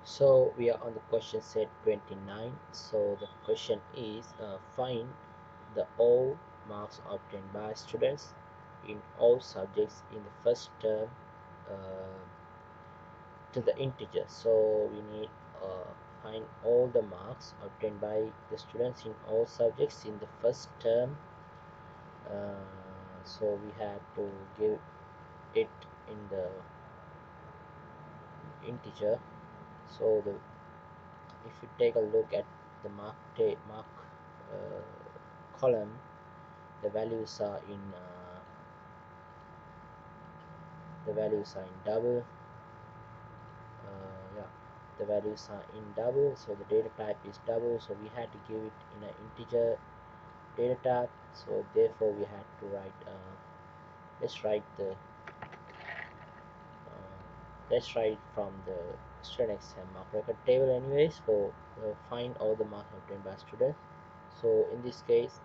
So we are on the question set 29. So the question is find the all marks obtained by students in all subjects in the first term uh, to the integer. So we need find all the marks obtained by the students in all subjects in the first term. So we have to give it in the integer. So the if you take a look at the mark uh, column, the values are in double. Yeah, the values are in double, so the data type is double, so we had to give it in an integer data type. So therefore we had to write let's write the let's write from the student exam mark record table anyways. So find all the marks obtained by student. So in this case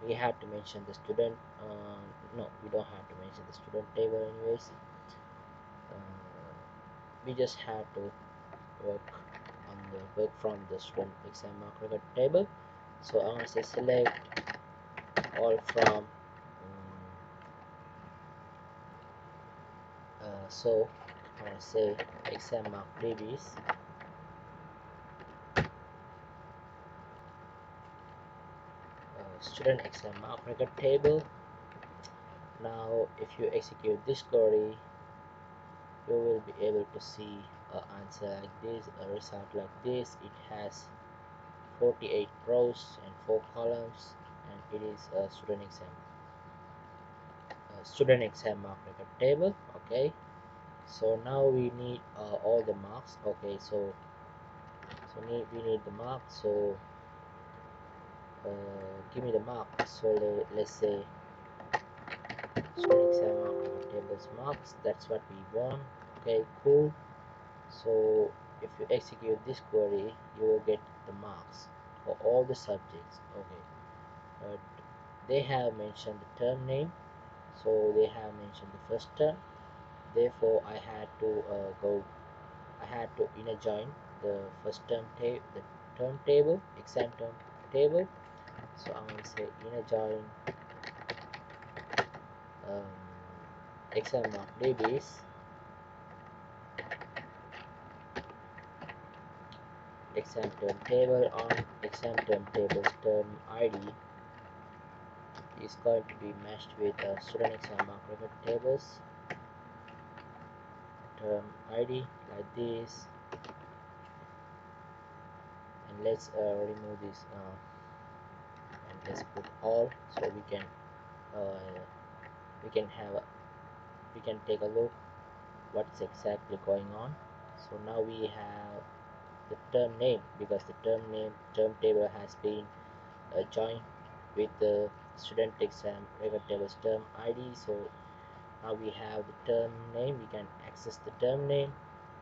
we have to mention the student. No, we don't have to mention the student table anyways. We just have to work from the student exam mark record table. So I'm going to say select all from so I'm going to say exam mark Dbs student exam mark record table. Now if you execute this query, you will be able to see an answer like this, a result like this. It has 48 rows and 4 columns, and it is a student exam mark record table. Okay, so now we need all the marks. Okay, we need the mark. So give me the mark. So let's say student exam mark record tables marks. That's what we want. Okay, cool. So if you execute this query, you will get the marks for all the subjects. Okay, but they have mentioned the term name, so they have mentioned the first term. Therefore I had to inner join the first term the term table, exam term table. So I'm going to say inner join um, exam mark Dbs exam term table on exam term table's term ID is going to be matched with student exam mark record tables term ID like this. And let's remove this and let's put all, so uh, we can have a, we can take a look what's exactly going on. So now we have the term name, because the term table has been joined with the student exam record table's term ID. So now we have the term name, we can access the term name.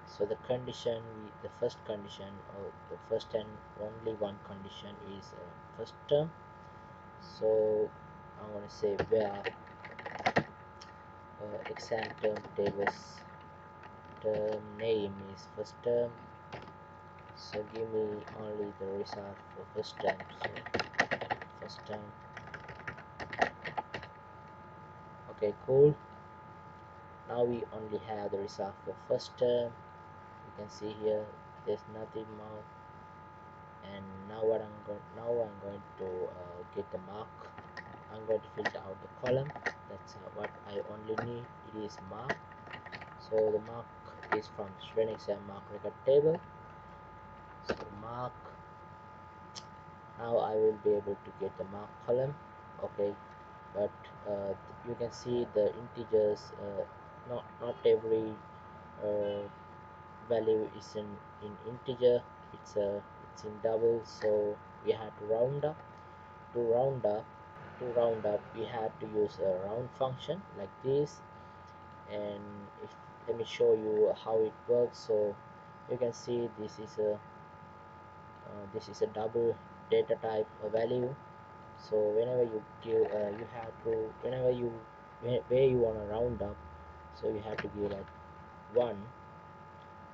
So the condition, the first condition, or the first and only one condition is first term. So I'm going to say where exam term tables term name is first term. So give me only the result for first term. So first term. Okay, cool. Now we only have the result for first term. You can see here there's nothing more. And now I'm going to get the mark. I'm going to filter out the column. That's what I only need. It is mark. So the mark is from student exam mark record table. So mark. Now I will be able to get the mark column. Okay, but you can see the integers. Not every uh, value is in integer. It's in double. So we have to round up. To round up, we have to use a round function like this. And if let me show you how it works. So you can see this is a double data type value. So whenever you give you have to whenever you where you want to round up, so you have to give like 1,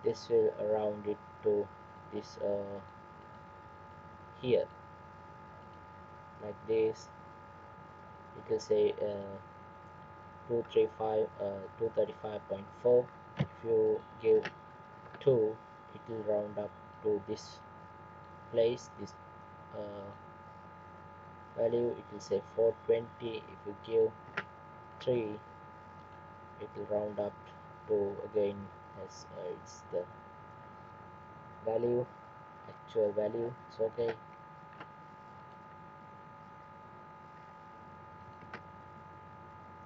this will round it to this here, like this. You can say 235.4. If you give 2, it will round up to this place, this uh, value. It will say 420. If you give 3, it will round up to again as it's the value, actual value. It's okay.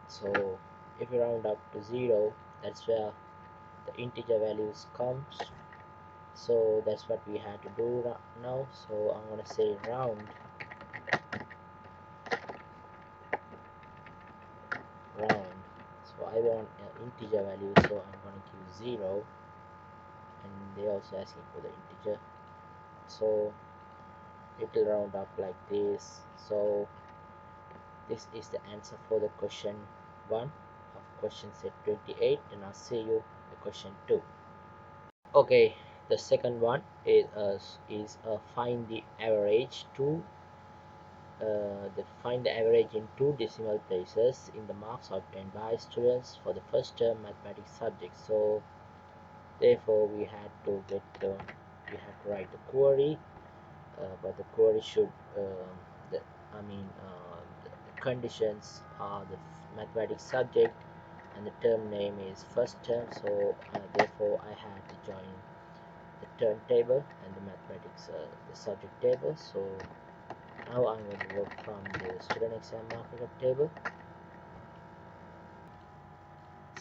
So if you round up to 0, that's where the integer values comes. So that's what we had to do now. So I'm gonna say round so I want an integer value, so I'm gonna give 0, and they're also asking for the integer, so it will round up like this. So this is the answer for the question 1 of question set 28, and I'll see you the question 2. Okay, the second one is find the average find the average in 2 decimal places in the marks obtained by students for the first term mathematics subject. So therefore we had to write the query, but the query should the conditions are the mathematics subject and the term name is first term. So therefore I had to join the term table and the mathematics the subject table. So now I'm going to work from the student exam mark record table.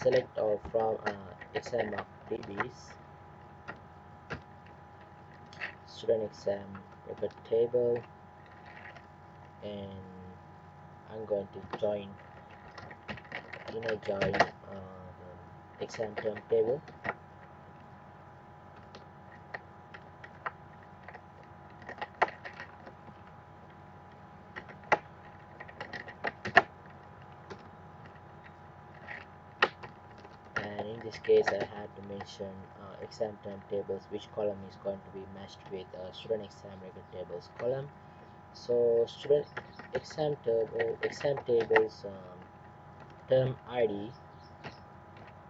Select all from exam mark Dbms, student exam record table, and I'm going to join the exam term table. And in this case I had to mention exam term tables, which column is going to be matched with student exam record tables column. So student exam tables term ID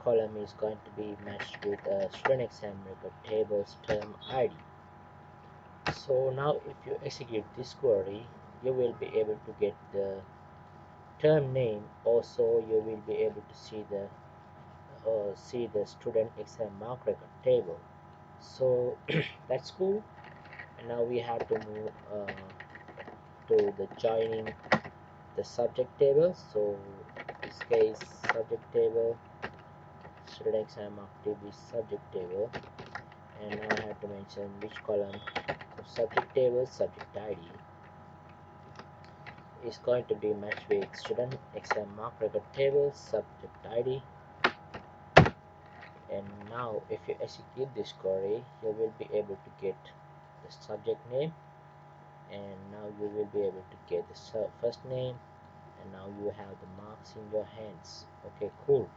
column is going to be matched with student exam record tables term ID. So now if you execute this query, you will be able to get the term name. Also you will be able to see the student exam mark record table. So that's cool. And now we have to move to the joining the subject table. So in this case subject table, student exam mark table subject table, and now I have to mention which column of subject table subject ID is going to be matched with student exam mark record table subject ID. And now if you execute this query, you will be able to get the subject name, and now you will be able to get the first name, and now you have the marks in your hands. Okay, cool.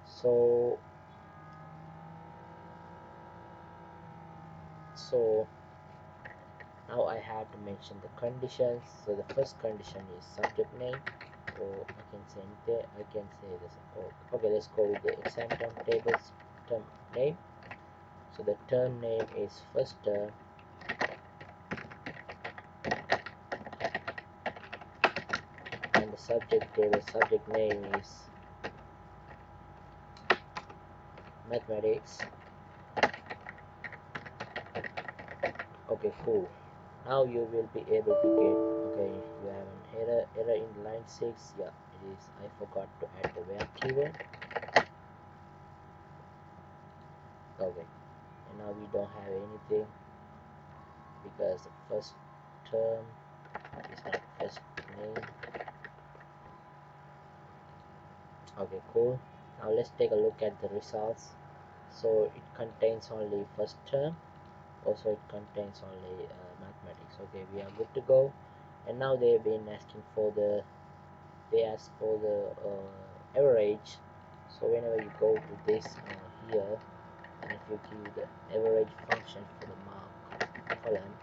So now I have to mention the conditions. So the first condition is subject name, or I can say this. Okay, let's go with the exam term tables term name. So the term name is first term, and the subject table subject name is mathematics. Okay, cool. Now you will be able to get, okay, you have an error in line 6. Yeah, it is, I forgot to add the where keyword. Okay, and now we don't have anything because the first term is not first name. Okay, cool. Now let's take a look at the results. So it contains only first term, also it contains only mathematics. Okay, we are good to go. And now they've been asking for they ask for the average. So whenever you go to this here, and if you give the average function for the mark column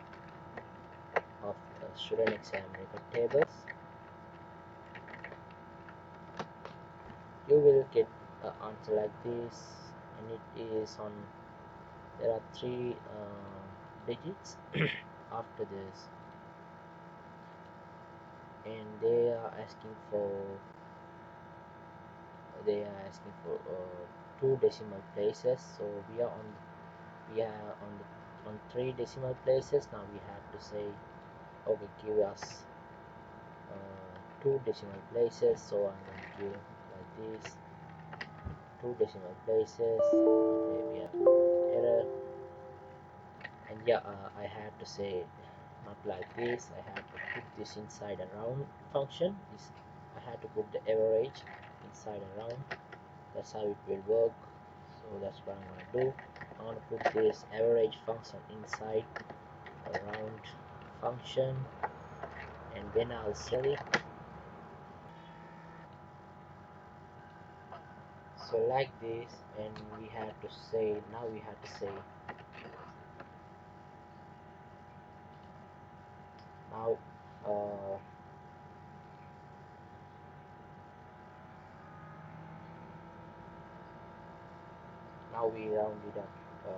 of student exam record tables, you will get an answer like this, and it is on, there are three digits after this, and they are asking for two decimal places. So we are on three decimal places. Now we have to say, okay, give us two decimal places. So I'm going to give like this, two decimal places. Okay, we have error, and yeah, I have to say not like this. I have to put this inside a round function. I have to put the average inside a round. That's how it will work. So that's what I'm going to do. I'm going to put this average function inside a round function, and then I'll sell it. So like this, and we have to say, now we have to say, now now we round it up to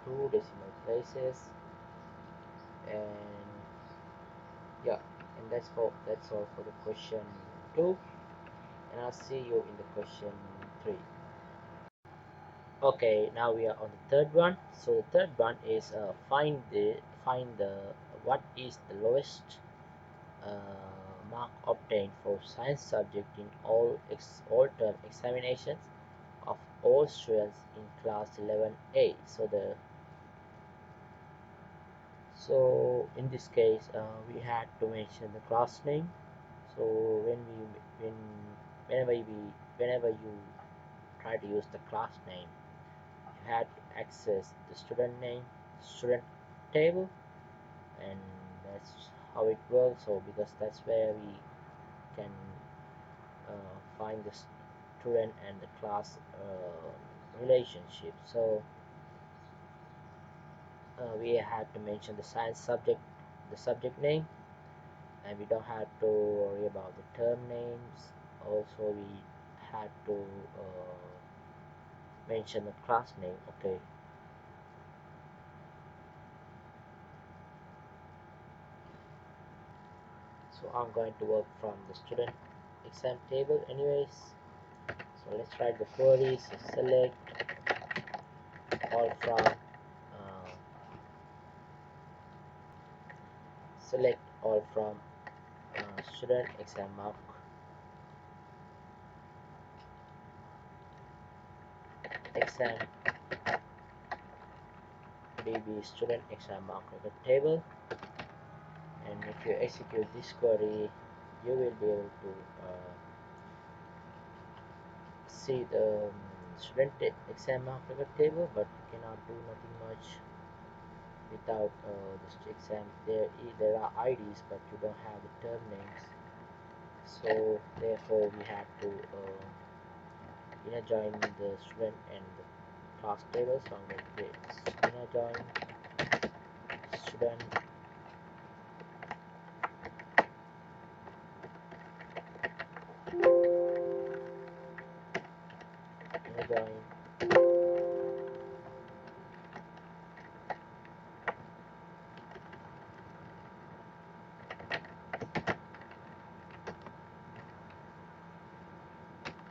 two decimal places, and yeah, and that's all for the question 2, and I'll see you in the question 3. Okay, now we are on the third one. So the third one is find the what is the lowest mark obtained for science subject in all term examinations of all students in class 11A. So in this case, we had to mention the class name. So whenever you try to use the class name, you had to access the student name, student table, and that's how it works. So because that's where we can find the student and the class relationship. So we have to mention the science subject, the subject name, and we don't have to worry about the term names. Also we have to mention the class name. Okay, so I'm going to work from the student exam table anyways. So let's write the query. So select all from student exam mark exam db student exam mark record table, and if you execute this query, you will be able to see the student exam mark record table, but you cannot do nothing much without this exam. There are IDs, but you don't have the term names, so therefore we have to inner join the student and the class table. So I'm going to create inner join student inner join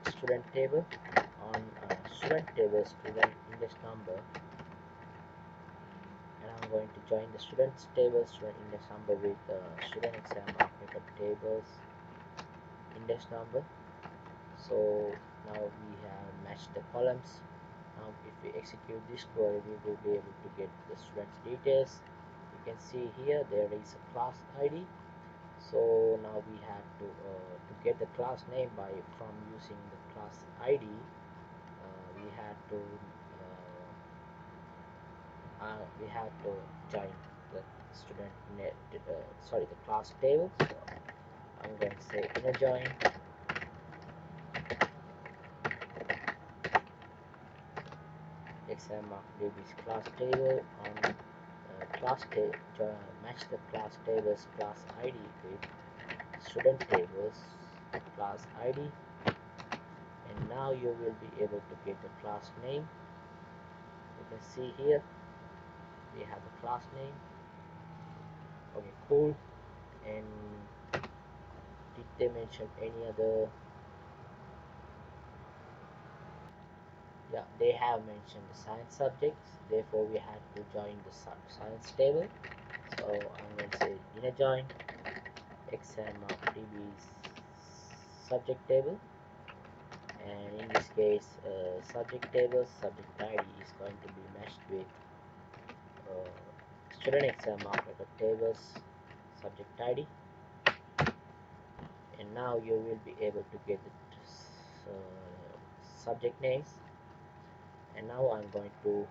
student table. On student table student index number, and I'm going to join the students table student index number with student exam mark record tables index number. So now we have matched the columns. Now if we execute this query, we will be able to get the students details. You can see here there is a class ID. So now we have to get the class name from using the class ID. We have to join the student the class table. So I'm going to say inner join exam mark DB's class table on class table. Match the class tables class ID with student tables class ID, and now you will be able to get the class name. You can see here we have the class name. Okay, cool. And did they mention any other? Yeah, they have mentioned the science subjects, therefore we have to join the science table. So I'm going to say inner join exam of DB's subject table, and in this case subject table subject ID is going to be matched with student exam mark record tables subject ID, and now you will be able to get the subject names. And now I'm going to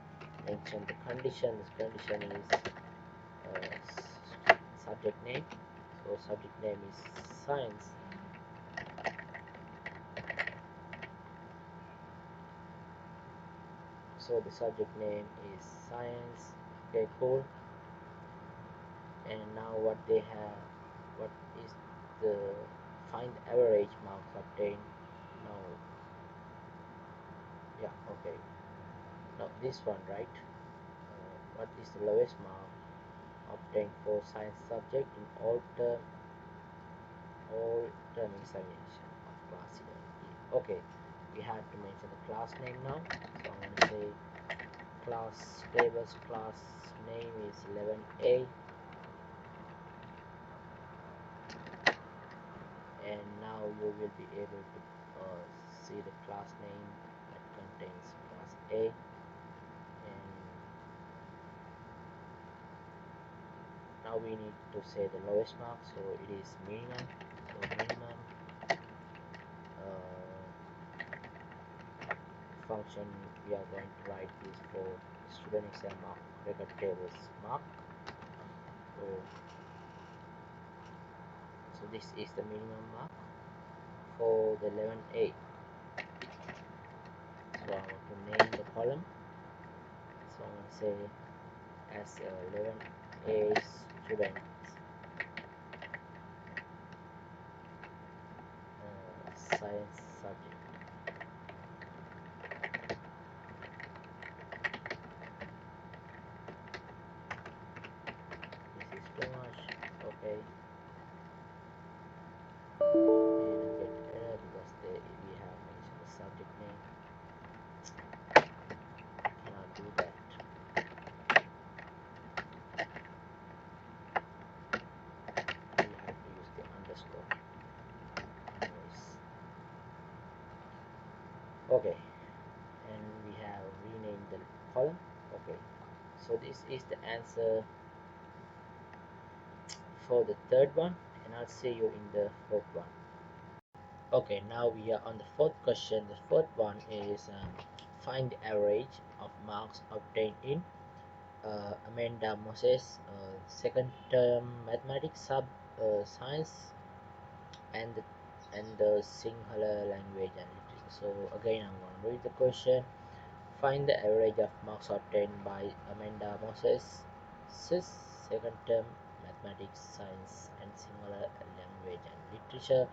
mention the condition. This condition is subject name, so subject name is science, so the subject name is science. Okay, cool. And now what is the find average marks obtained now? Yeah, okay, now this one, right? What is the lowest mark obtained for science subject in all term examination of class 11? Okay, we have to mention the class name now, so I'm going to say class tables class name is 11A, and now you will be able to see the class name that contains class A. And now we need to say the lowest mark, so it is minimum. So minimum function we are going to write is for student exam mark record tables mark. So this is the minimum mark for the 11A. So I want to name the column, so I'm going to say as 11A student science subject. This is too much. Okay, didn't get error because we have mentioned the subject name. Cannot do that. We have to use the underscore. Anyways, okay, and we have renamed the column. Okay, so this is the answer for the third one, and I'll see you in the fourth one. Okay, now we are on the fourth question. The fourth one is find the average of marks obtained in Amanda Moses second term mathematics science and the Sinhala language and literature. So again, I'm going to read the question. Find the average of marks obtained by Amanda Moses second term mathematics science and Sinhala language and literature.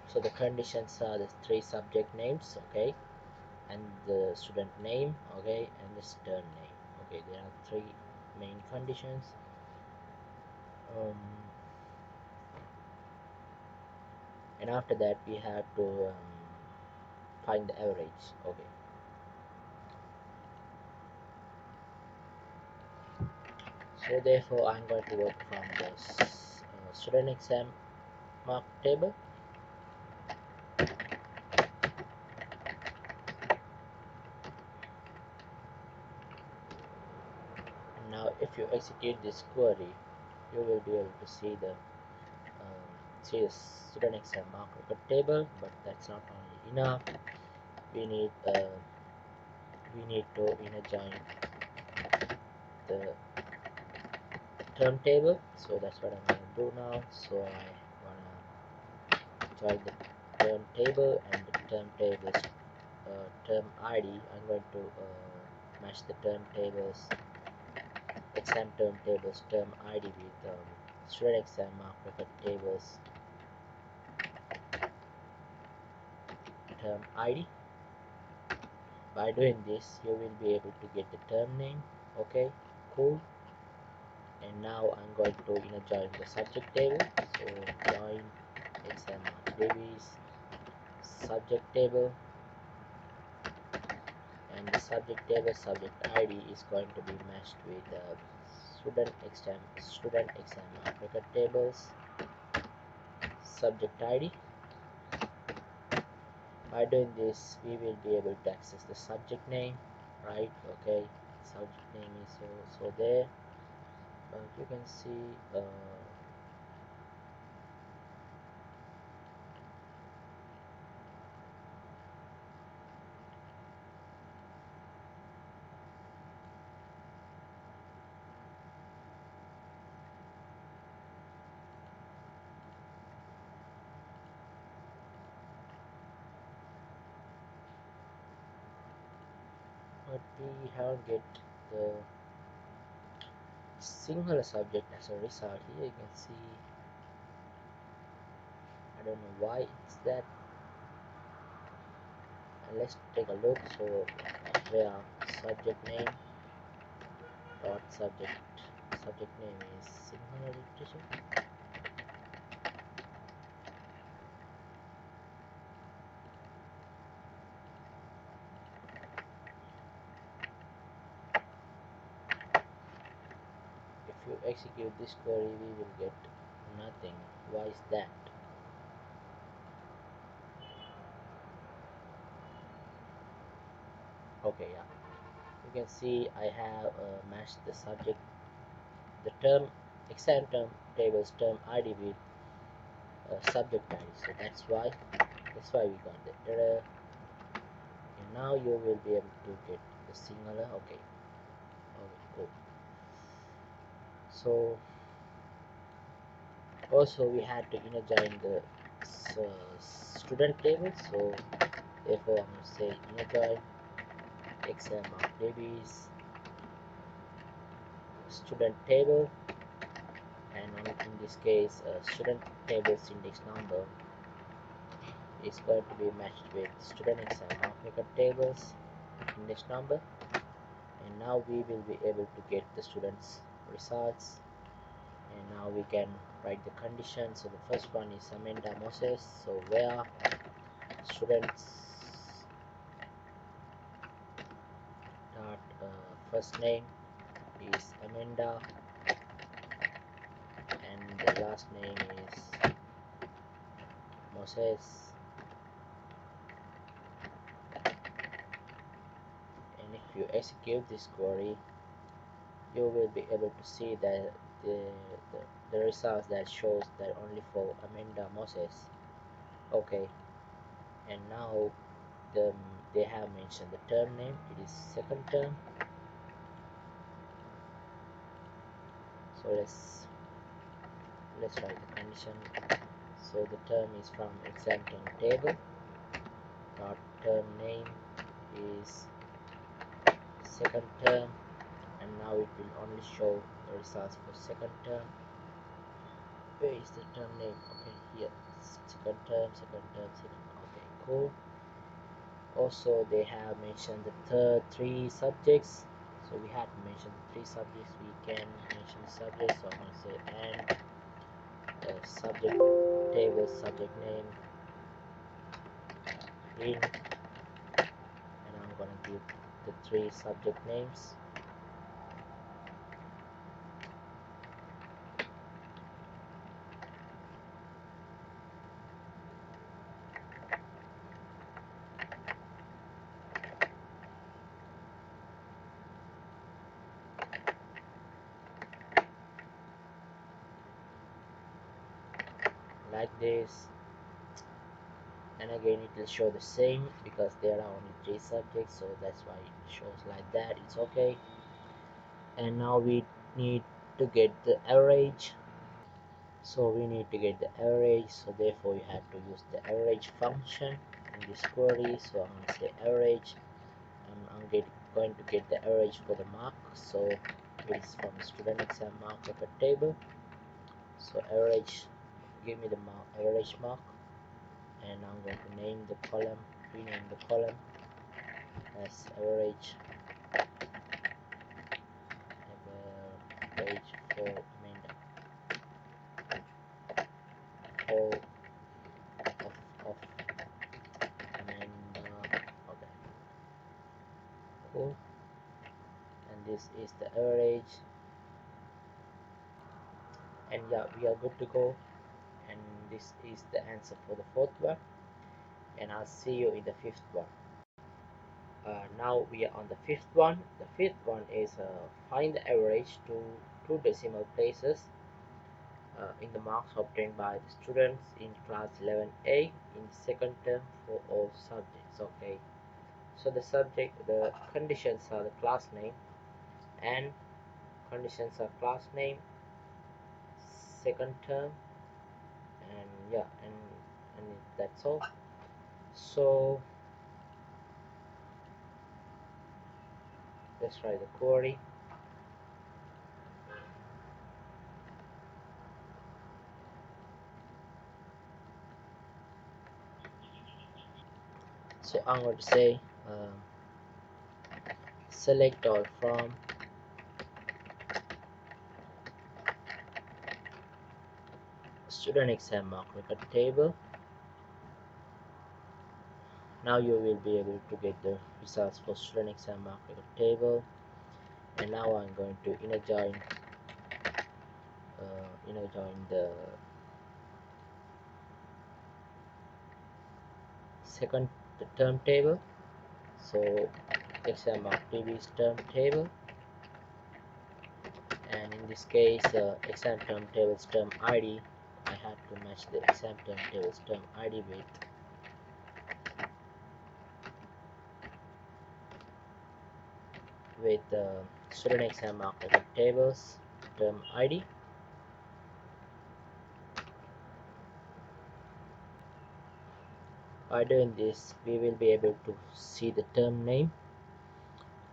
So the conditions are the three subject names, okay, and the student name, okay, and the stern name. Okay, there are three main conditions. And after that we have to find the average. Okay, so therefore I'm going to work from the student exam mark table. And now if you execute this query, you will be able to see the student exam mark record table, but that's not only enough. We need to inner join the term table, so that's what I'm going to do now. So I want to join the term table, and the term table term ID, I'm going to match the term tables, exam term tables term ID with student exam mark record tables term ID. By doing this, you will be able to get the term name. Okay, cool. And now I'm going to join the subject table. So join exam mark Davies subject table, and the subject table subject ID is going to be matched with student exam mark record tables subject ID. By doing this, we will be able to access the subject name, right? Okay, subject name is also there, but you can see but we haven't get the single subject as a result. Here you can see, I don't know why it's that. And let's take a look. So where subject name dot subject name is singular literature. If you execute this query, we will get nothing. Why is that? Okay, yeah, you can see I have matched the subject, the term exam term tables term ID with subject ID. So that's why we got the error. And now you will be able to get the singular. Okay, cool. So also we had to join the student table. So therefore I'm going to say join exam of babies student table, and in this case student table's index number is going to be matched with student exam mark record tables index number. And now we will be able to get the students results. And now we can write the condition. So the first one is Amanda Moses. So where students dot first name is Amanda and the last name is Moses. And if you execute this query, you will be able to see that the results that shows that only for Amanda Moses. Okay, and now they have mentioned the term name. It is second term. So let's write the condition. So the term is from exam term table dot term name is second term, and now it will only show the results for second term. Where is the term name? Okay, here, second term. Okay, cool. Also they have mentioned the third three subjects, so we had to mention the three subjects. We can mention the subjects, so I'm going to say and subject table subject name in, and I'm going to give the three subject names. Like this, and again it will show the same because there are only three subjects, so that's why it shows like that. It's okay. And now we need to get the average. So we need to get the average, so therefore you have to use the average function. in this query. So I'm going to say average. I'm going to get the average for the mark. So it's from student exam mark record table. So average, give me the average mark, and I'm going to name the column, rename the column as average for Amanda. All of Amanda. Okay, cool. And this is the average, and yeah, we are good to go. And this is the answer for the fourth one, and I'll see you in the fifth one. Now we are on the fifth one. The fifth one is find the average to two decimal places in the marks obtained by the students in class 11A in the second term for all subjects. Okay, so the conditions are the class name, and conditions are class name, second term, and yeah, and that's all. So let's try the query. So I'm going to say select all from student exam mark record table. Now you will be able to get the results for student exam mark record table. And now I'm going to inner join the second term table. So exam mark previous term table, and in this case exam term table's term ID, I had to match the exam term table's term ID with student exam mark record tables term ID. By doing this, we will be able to see the term name.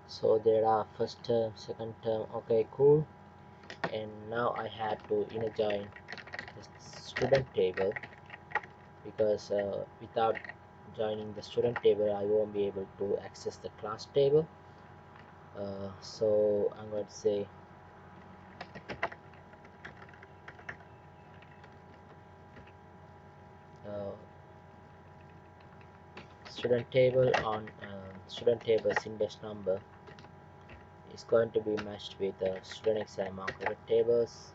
So there are first term, second term. Okay, cool. And now I had to inner join the student table, because without joining the student table I won't be able to access the class table. So I'm going to say student table on student table's index number is going to be matched with student exam mark record tables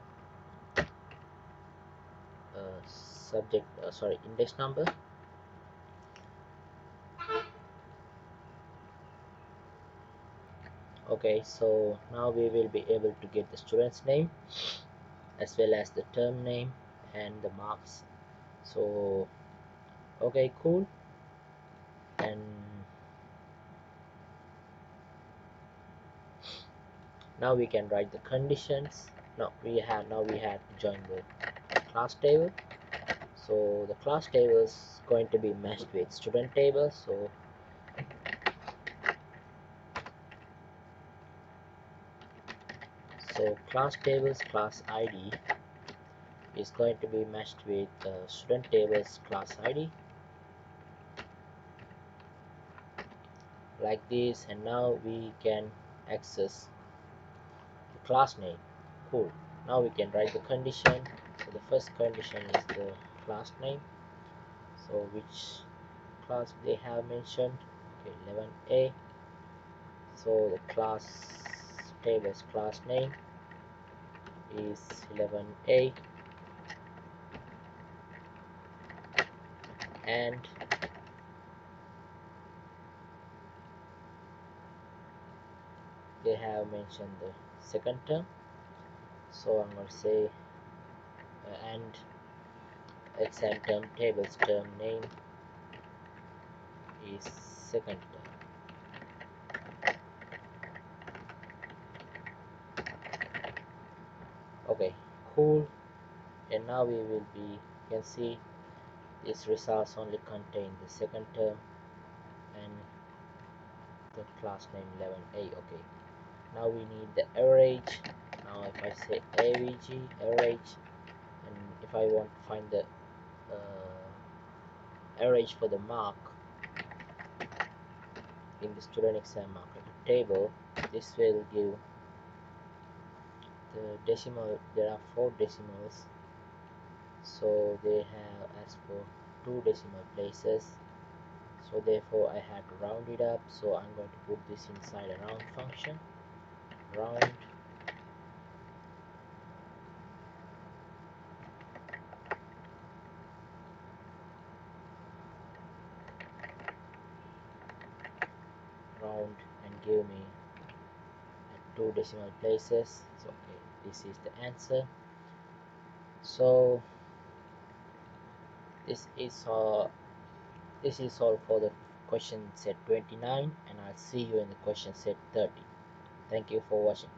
index number. Okay, so now we will be able to get the student's name as well as the term name and the marks. So okay, cool. And now we can write the conditions. Now we had to join the class table. So the class table is going to be matched with student table. So class tables class ID is going to be matched with student tables class ID, like this. And now we can access the class name. Cool. Now we can write the condition. So the first condition is the class name, so which class they have mentioned. Okay, 11A. So the class table's class name is 11A, and they have mentioned the second term. So I'm going to say and exam term table's term name is second term. Okay, cool. And now we will be, you can see These results only contain the second term and the class name 11a. Okay, now we need the average. Now if I say avg average, and if I want to find the average for the mark in the student exam mark table, this will give the decimal. There are 4 decimals, so they have as for 2 decimal places, so therefore I had to round it up. So I'm going to put this inside a round function, round round and give me 2 decimal places. So okay, this is the answer. So this is all for the question set 29, and I'll see you in the question set 30. Thank you for watching.